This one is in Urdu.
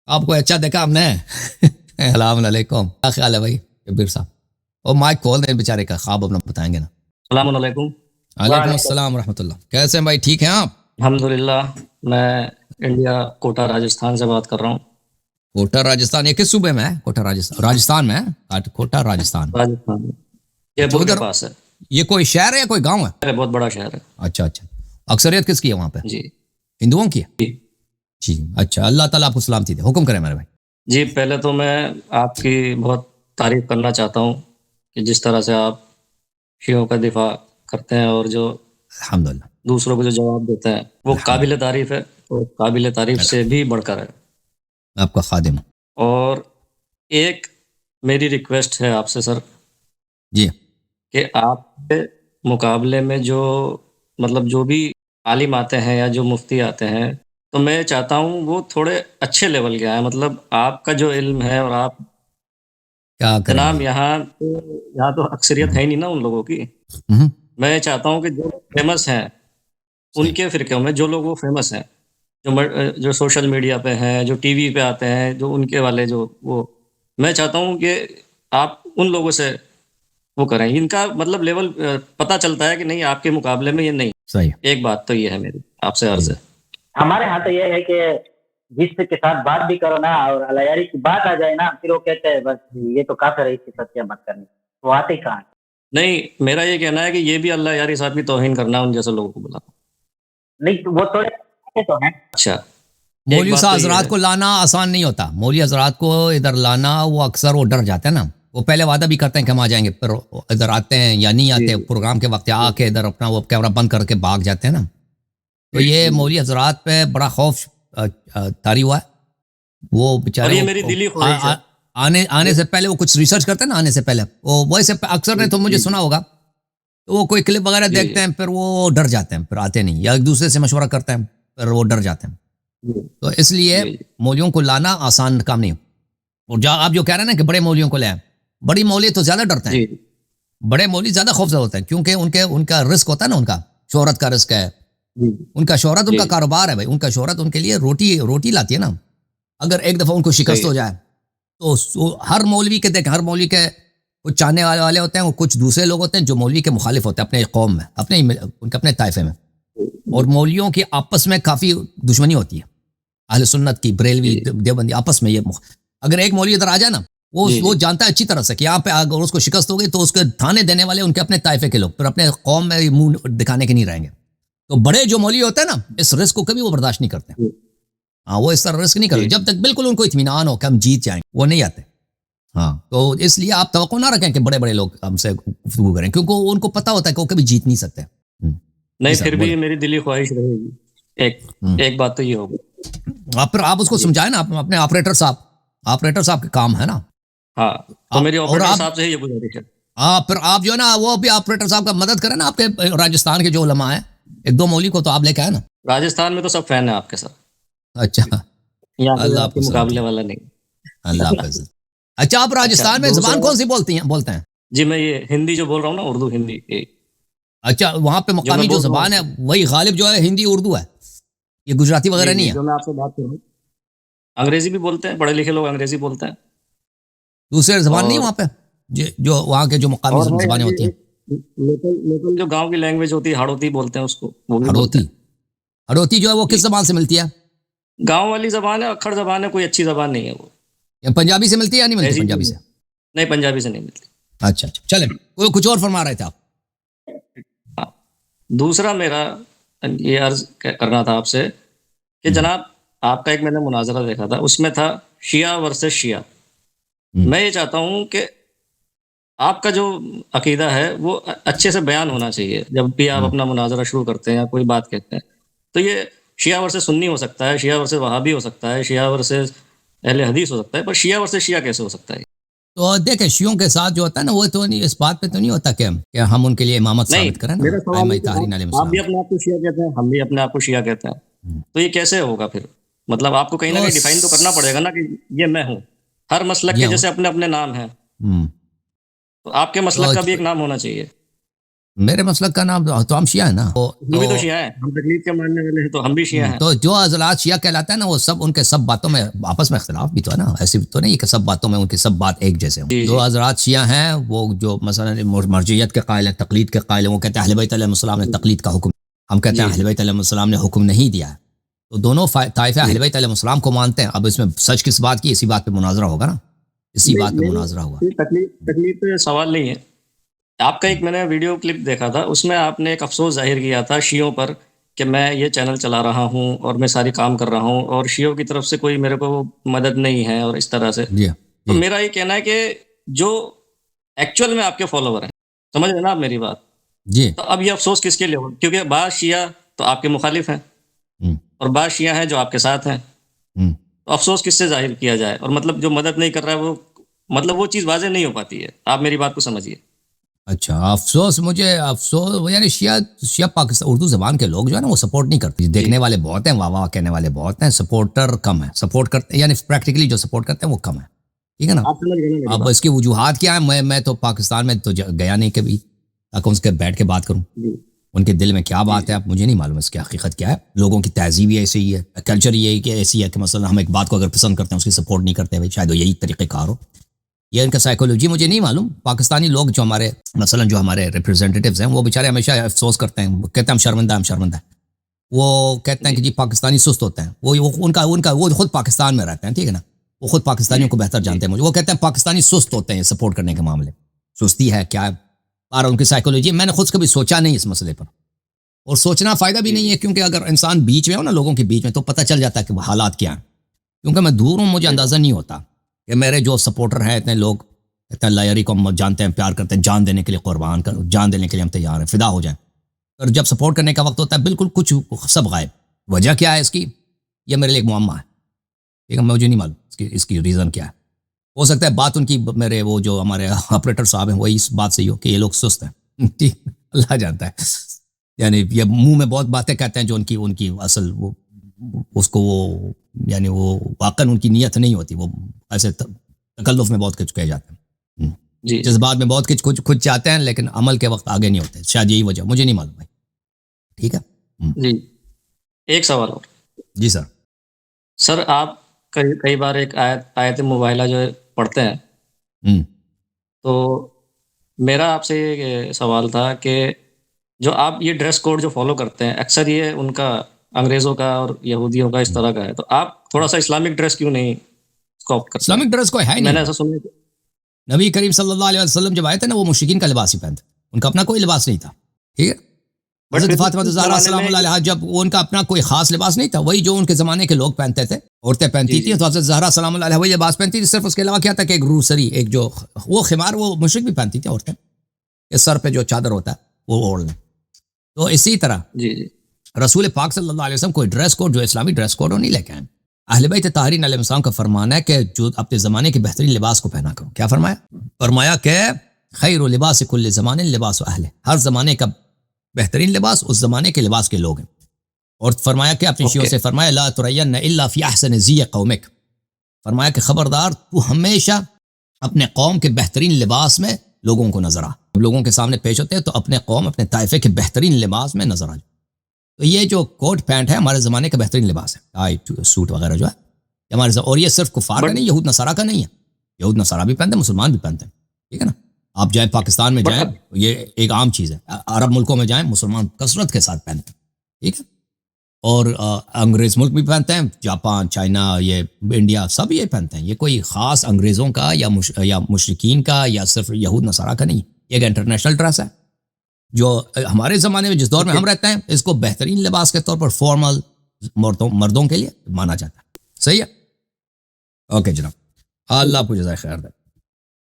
آپ کو اچھا دیکھا ہم نے السلام علیکم، کیا خیال ہے بھائی شبیر صاحب؟ اور مائک کھول دیں بیچارے کا، خواب اپنا بتائیں گے نا۔ السلام علیکم۔ وعلیکم السلام ورحمۃ اللہ، کیسے ہیں بھائی؟ ٹھیک ہیں آپ؟ الحمدللہ، میں انڈیا کوٹا راجستھان سے بات کر رہا ہوں۔ کوٹا راجستھان، یہ کس صوبے میں ہے؟ کوٹا راجستھان میں ہے؟ کوٹا راجستھان، راجستھان جے اچھا پور کے ادھر پاس ہے۔ یہ کوئی شہر ہے یا کوئی گاؤں ہے؟ بہت بڑا شہر ہے اچھا اچھا، اکثریت کس کی ہے وہاں پہ؟ جی ہندوؤں کی ہے؟ جی جی اچھا، اللہ تعالیٰ آپ کو سلامتی دے، حکم کریں میرے بھائی۔ جی، پہلے تو میں آپ کی بہت تعریف کرنا چاہتا ہوں کہ جس طرح سے آپ شیعوں کا دفاع کرتے ہیں اور جو الحمدللہ، دوسروں کو جو جواب دیتے ہیں وہ قابل تعریف ہے، اور قابل تعریف سے بھی بڑھ کر ہے۔ آپ کا خادم ہوں۔ اور ایک میری ریکویسٹ ہے آپ سے سر، جی کہ آپ کے مقابلے میں جو مطلب جو بھی عالم آتے ہیں یا جو مفتی آتے ہیں، تو میں چاہتا ہوں وہ تھوڑے اچھے لیول کے آئیں۔ مطلب آپ کا جو علم ہے، اور آپ کیا کریں جناب بھائی؟ یہاں تو اکثریت ہے نہیں نا ان لوگوں کی۔ میں چاہتا ہوں کہ جو فیمس ہیں ان کے فرقوں میں، جو لوگ وہ فیمس ہیں، جو سوشل میڈیا پہ ہیں، جو ٹی وی پہ آتے ہیں، جو ان کے والے جو وہ، میں چاہتا ہوں کہ آپ ان لوگوں سے وہ کریں، ان کا مطلب لیول پتہ چلتا ہے کہ نہیں آپ کے مقابلے میں یہ نہیں۔ صحیح، ایک بات تو یہ ہے میری آپ سے عرض ہے۔ ہمارے ہاں تو یہ ہے کہ جس کے ساتھ بات بھی کرو نا اور اللہ یاری کی بات آ جائے نا، پھر وہ کہتے ہیں بس یہ تو کافر ہے، اس کے ساتھ کیا بات کرنی، وہ آتے کہاں ہیں؟ نہیں، میرا یہ کہنا ہے کہ یہ بھی اللہ یاری صاحب کی توہین کرنا ان جیسے لوگوں کو بلا۔ نہیں تو وہ تھوڑے تو ہیں۔ اچھا، مولوی صاحب حضرات کو لانا آسان نہیں ہوتا، مولوی حضرات کو ادھر لانا وہ اکثر وہ ڈر جاتے ہیں نا، وہ پہلے وعدہ بھی کرتے ہیں کہ ہم آ جائیں گے، پھر ادھر آتے ہیں یا نہیں آتے، پروگرام کے وقت آ کے ادھر اپنا وہ کیمرہ بند کر کے بھاگ جاتے ہیں نا۔ تو یہ مولوی حضرات پہ بڑا خوف طاری ہوا ہے، وہ اور یہ بیچارے میری دلی خواہش ہے۔ آنے سے پہلے وہ کچھ ریسرچ کرتے ہیں نا، آنے سے پہلے وہ ویسے اکثر نے تو مجھے سنا ہوگا، تو وہ کوئی کلپ وغیرہ دیکھتے ہیں پھر وہ ڈر جاتے ہیں، پھر آتے نہیں، یا ایک دوسرے سے مشورہ کرتے ہیں پھر وہ ڈر جاتے ہیں۔ تو اس لیے مولویوں کو لانا آسان کام نہیں، اور آپ جو کہہ رہے ہیں نا کہ بڑے مولویوں کو لیں، بڑی مولوی تو زیادہ ڈرتے ہیں، بڑے مولوی زیادہ خوفزدہ ہوتے ہیں، کیونکہ ان کا رزق ہوتا ہے نا، ان کا شہرت کا رزق ہے، ان کا شہرت ان کا کاروبار ہے بھائی، ان کا شہرت ان کے لیے روٹی لاتی ہے نا۔ اگر ایک دفعہ ان کو شکست ہو جائے تو ہر مولوی کے ہر مولوی کے کچھ چاہنے والے ہوتے ہیں، وہ کچھ دوسرے لوگ ہوتے ہیں جو مولوی کے مخالف ہوتے ہیں اپنے قوم میں، اپنے طائفے میں، اور مولویوں کی آپس میں کافی دشمنی ہوتی ہے، اہل سنت کی، بریلوی، دیوبندی آپس میں۔ یہ اگر ایک مولوی ادھر آ جائے نا، وہ جانتا ہے اچھی طرح سے کہ یہاں پہ اگر اس کو شکست ہو گئی تو اس کے تھانے دینے والے ان کے اپنے طائفے کے لوگ، پھر اپنے قوم میں منہ دکھانے کے نہیں رہیں گے۔ تو بڑے جو مولوی ہوتے ہیں نا، اس رزق کو کبھی وہ برداشت نہیں کرتے، ہاں وہ اس طرح رزق نہیں کرتے جب تک بالکل ان کو اطمینان ہو کہ ہم جیت جائیں، وہ نہیں آتے۔ ہاں، تو اس لیے آپ توقع نہ رکھیں کہ بڑے بڑے لوگ ہم سے گفتگو کریں، کیونکہ ان کو پتا ہوتا ہے کہ وہ کبھی جیت نہیں سکتے۔ نہیں، پھر بھی میری دلی خواہش رہے گی، ایک بات تو یہ ہوگی، آپ اس کو سمجھائیں نا، اپنے آپریٹر صاحب کے کام ہے نا۔ ہاں، تو میری آپریٹر صاحب سے یہ گزارش ہے۔ ہاں، پھر آپ جو ہے نا وہ بھی آپریٹر صاحب کا مدد کریں نا، آپ کے راجستھان کے جو علماء ہیں، ایک دو مولوی کو تو آپ لے کے آئے نا۔ راجستھان میں تو سب فین ہیں آپ کے ساتھ، اچھا، یہاں اللہ پہ آپ آپ کے کو سلامتی، مقابلے والا نہیں۔ اللہ حافظ۔ اچھا، آپ راجستھان میں زبان کون سی بولتے ہیں؟ جی، میں یہ ہندی جو بول رہا ہوں نا، اردو ہندی۔ اچھا، وہاں پہ مقامی جو زبان ہے وہی غالب جو ہے ہندی اردو ہے، یہ گجراتی وغیرہ نہیں ہے؟ جو میں آپ سے بات کر رہا ہوں، انگریزی بھی بولتے ہیں، پڑھے لکھے لوگ انگریزی بولتے ہیں۔ دوسرے زبان نہیں وہاں پہ جو وہاں کے جو مقامی زبانیں ہوتی ہیں؟ لوکل جو گاؤں کی لینگویج ہوتی ہے، ہڑوتی بولتے ہیں اس کو، وہ بھی بولتے ہیں۔ ہڑوتی جو ہے وہ کس زبان سے ملتی ہے؟ گاؤں والی زبان ہے، اکھڑ زبان ہے، کوئی اچھی زبان نہیں ہے وہ۔ پنجابی سے ملتی ہے یا نہیں ملتی پنجابی سے؟ نہیں، پنجابی سے نہیں ملتی۔ اچھا اچھا، چلیں، کچھ اور فرما رہے تھے آپ۔ دوسرا میرا یہ عرض کرنا تھا آپ سے کہ جناب، آپ کا ایک میں نے مناظرہ دیکھا تھا، اس میں تھا شیعہ ورسز شیعہ۔ میں یہ چاہتا ہوں کہ آپ کا جو عقیدہ ہے وہ اچھے سے بیان ہونا چاہیے جب بھی آپ اپنا مناظرہ شروع کرتے ہیں یا کوئی بات کہتے ہیں۔ تو یہ شیعہ ورسز سنی ہو سکتا ہے، شیعہ ورسز وہابی ہو سکتا ہے، شیعہ ورسز اہل حدیث ہو سکتا ہے، پر شیعہ ورسز شیعہ کیسے ہو سکتا ہے؟ تو دیکھیں، شیعوں کے ساتھ جو ہوتا ہے نا، وہ تو نہیں، اس بات پہ تو نہیں ہوتا کہ ہم ان کے لیے امامت ثابت کریں نا، ائمہ طاہرین علیہم آپ بھی السلام۔ اپنے آپ کو شیعہ کہتے ہیں، ہم بھی اپنے آپ کو شیعہ کہتے ہیں، تو یہ کیسے ہوگا پھر؟ مطلب آپ کو کہیں نہ کہیں ڈیفائن تو کرنا پڑے گا نا کہ یہ میں ہوں۔ ہر مسلک کے جیسے اپنے اپنے نام ہیں، تو آپ کے مسلک کا بھی ایک نام ہونا چاہیے۔ میرے مسلک کا نام تو ہم شیعہ ہیں نا. ہم بھی تو شیعہ ہیں, ہم تقلید کے ماننے والے ہیں تو ہم بھی شیعہ ہیں. تو جو حضرات شیعہ کہلاتے ہیں نا وہ سب ان کے سب باتوں میں آپس میں اختلاف بھی تو ہے نا, ایسی تو نہیں کہ سب باتوں میں ان کی سب بات ایک جیسے ہوں. جو حضرات شیعہ ہیں وہ جو مثلا مرجعیت کے قائل ہیں, تقلید کے قائل ہیں, وہ کہتے ہیں اہل بیت علیہ السلام نے تقلید کا حکم, ہم کہتے ہیں اہل بیت علیہ السلام نے حکم نہیں دیا ہے. تو دونوں طائفے اہل بیت علیہ السلام کو مانتے ہیں. اب اس میں سچ کس بات کی, اسی بات پہ مناظرہ ہوگا نا, اسی بات پہ مناظرہ ہوگا. تقلید پہ سوال نہیں ہے. آپ کا ایک میں نے ویڈیو کلپ دیکھا تھا, اس میں آپ نے ایک افسوس ظاہر کیا تھا شیعوں پر کہ میں یہ چینل چلا رہا ہوں اور میں ساری کام کر رہا ہوں اور شیعوں کی طرف سے کوئی میرے کو مدد نہیں ہے اور اس طرح سے. تو میرا یہ کہنا ہے کہ جو ایکچوئل میں آپ کے فالوور ہیں, سمجھ رہے نا آپ میری بات, جی, تو اب یہ افسوس کس کے لیے ہو, کیونکہ بعض شیعہ تو آپ کے مخالف ہیں اور بعض شیعہ ہیں جو آپ کے ساتھ ہیں. تو افسوس کس سے ظاہر کیا جائے, اور مطلب جو مدد نہیں کر رہا ہے وہ مطلب وہ چیز واضح نہیں ہو پاتی ہے. آپ میری بات کو سمجھیے. اچھا, افسوس مجھے افسوس یعنی شیعہ پاکستان اردو زبان کے لوگ جو ہے نا وہ سپورٹ نہیں کرتے. دیکھنے والے بہت ہیں, واہ واہ کہنے والے بہت ہیں, سپورٹر کم ہیں. سپورٹ کرتے یعنی پریکٹیکلی جو سپورٹ کرتے ہیں وہ کم ہے. ٹھیک ہے نا. اب اس کی وجوہات کیا ہیں, میں تو پاکستان میں تو گیا نہیں کبھی تاکہ ان سے بیٹھ کے بات کروں. ان کے دل میں کیا بات ہے اب مجھے نہیں معلوم, اس کی حقیقت کیا ہے. لوگوں کی تہذیب ہی ایسی ہی ہے, کلچر یہ کہ ایسی ہے کہ مثلا ہم ایک بات کو اگر پسند کرتے ہیں اس کی سپورٹ نہیں کرتے, شاید وہ یہی طریقہ کار ہو. یہ ان کا سائیکولوجی مجھے نہیں معلوم. پاکستانی لوگ جو ہمارے مثلا جو ہمارے ریپرزینٹیٹیوز ہیں وہ بیچارے ہمیشہ افسوس کرتے ہیں, کہتے ہیں ہم شرمندہ. وہ کہتے ہیں کہ جی پاکستانی سست ہوتے ہیں. وہ خود پاکستان میں رہتے ہیں, ٹھیک ہے نا, وہ خود پاکستانیوں کو بہتر جانتے ہیں. وہ کہتے ہیں پاکستانی سست ہوتے ہیں سپورٹ کرنے کے معاملے. سستی ہے کیا ہے, اور ان کی سائیکولوجی میں نے خود کبھی سوچا نہیں اس مسئلے پر, اور سوچنا فائدہ بھی نہیں ہے, کیونکہ اگر انسان بیچ میں ہو نا لوگوں کے بیچ میں تو پتہ چل جاتا ہے کہ وہ حالات کیا ہیں. کیونکہ میں دور ہوں, مجھے اندازہ نہیں ہوتا کہ میرے جو سپورٹر ہیں اتنے لوگ اتنے لائری کو ہم جانتے ہیں, پیار کرتے ہیں, جان دینے کے لیے قربان کر, جان دینے کے لیے ہم تیار ہیں, فدا ہو جائیں. اور جب سپورٹ کرنے کا وقت ہوتا ہے بالکل کچھ سب غائب. وجہ کیا ہے اس کی, یہ میرے لیے ایک معمہ ہے. ٹھیک ہے, مجھے نہیں معلوم اس کی ریزن کیا ہے. ہو سکتا ہے بات ان کی, میرے وہ جو ہمارے آپریٹر صاحب ہیں وہی اس بات سے ہی ہو کہ یہ لوگ سست ہیں. ٹھیک, اللہ جانتا ہے. یعنی یہ منہ میں بہت باتیں کہتے ہیں جو ان کی اصل وہ اس کو وہ یعنی وہ واقعاً ان کی نیت نہیں ہوتی. وہ ایسے تکلف میں بہت کچھ کہے جاتے ہیں, جذبات میں بہت کچھ چاہتے ہیں لیکن عمل کے وقت آگے نہیں ہوتے. شاید یہی وجہ, مجھے نہیں معلوم بھائی. ٹھیک ہے جی. ایک سوال اور. جی سر. سر آپ کئی بار ایک آیت مباہلہ جو پڑھتے ہیں, تو میرا آپ سے یہ سوال تھا کہ جو آپ یہ ڈریس کوڈ جو فالو کرتے ہیں اکثر یہ ان کا انگریزوں کا اور یہودیوں کا اس طرح کا ہے, تو آپ تھوڑا سا اسلامک ڈریس کیوں نہیں اسکوپ کرتے؟ اسلامک ڈریس کوئی ہے نہیں. میں نے ایسا سنا ہے. نبی کریم صلی اللہ علیہ وسلم جب آئے تھے نا وہ مشرکین کا لباس ہی پہنتے, ان کا اپنا کوئی لباس نہیں تھا. ٹھیک ہے, حضرت فاطمہ الزہرا سلام اللہ علیہا جب ان کا اپنا کوئی خاص لباس نہیں تھا, وہی جو ان کے زمانے کے لوگ پہنتے تھے, عورتیں پہنتی تھیں, تو حضرت زہرا سلام اللہ علیہا وہی لباس پہنتی تھی. صرف اس کے علاوہ کیا تھا کہ ایک روسری, ایک جو وہ خمار وہ مشرک بھی پہنتی تھیں عورتیں, اس سر پہ جو چادر ہوتا ہے وہ اوڑھ لیں. تو اسی طرح رسول پاک صلی اللہ علیہ وسلم کوئی ڈریس کوڈ جو اسلامی ڈریس کوڈ وہ نہیں لے کے آئے. اہل بیت طاہرین علیہ السلام کا فرمان ہے کہ جو اپنے زمانے کے بہترین لباس کو پہنا کرو. کیا فرمایا؟ فرمایا کہ خیر لباس کل زمان لباس اہل, ہر زمانے کا بہترین لباس اس زمانے کے لباس کے لوگ ہیں. اور فرمایا کہ اپنی شیعوں سے فرمایا لا ترین الا فی احسن زی قومک, فرمایا کہ خبردار تو ہمیشہ اپنے قوم کے بہترین لباس میں لوگوں کو نظر آ. لوگوں کے سامنے پیش ہوتے ہیں تو اپنے قوم اپنے طائفے کے بہترین لباس میں نظر آ. تو یہ جو کوٹ پینٹ ہے ہمارے زمانے کا بہترین لباس ہے, ٹائی سوٹ وغیرہ جو ہے ہمارے, اور یہ صرف کفار کا نہیں, یہود نصارہ کا نہیں ہے. یہود نصارہ بھی پہنتے ہیں, مسلمان بھی پہنتے ہیں. ٹھیک ہے نا, آپ جائیں پاکستان میں جائیں, یہ ایک عام چیز ہے. عرب ملکوں میں جائیں مسلمان کثرت کے ساتھ پہنتے ہیں. ٹھیک ہے, اور انگریز ملک بھی پہنتے ہیں, جاپان, چائنا, یہ انڈیا, سب یہ پہنتے ہیں. یہ کوئی خاص انگریزوں کا یا مشرکین کا یا صرف یہود نصارہ کا نہیں, یہ ایک انٹرنیشنل ڈریس ہے جو ہمارے زمانے میں جس دور میں ہم رہتے ہیں اس کو بہترین لباس کے طور پر فارمل مردوں کے لیے مانا جاتا ہے. صحیح ہے, اوکے جناب, اللہ آپ کو جزائے خیر دے.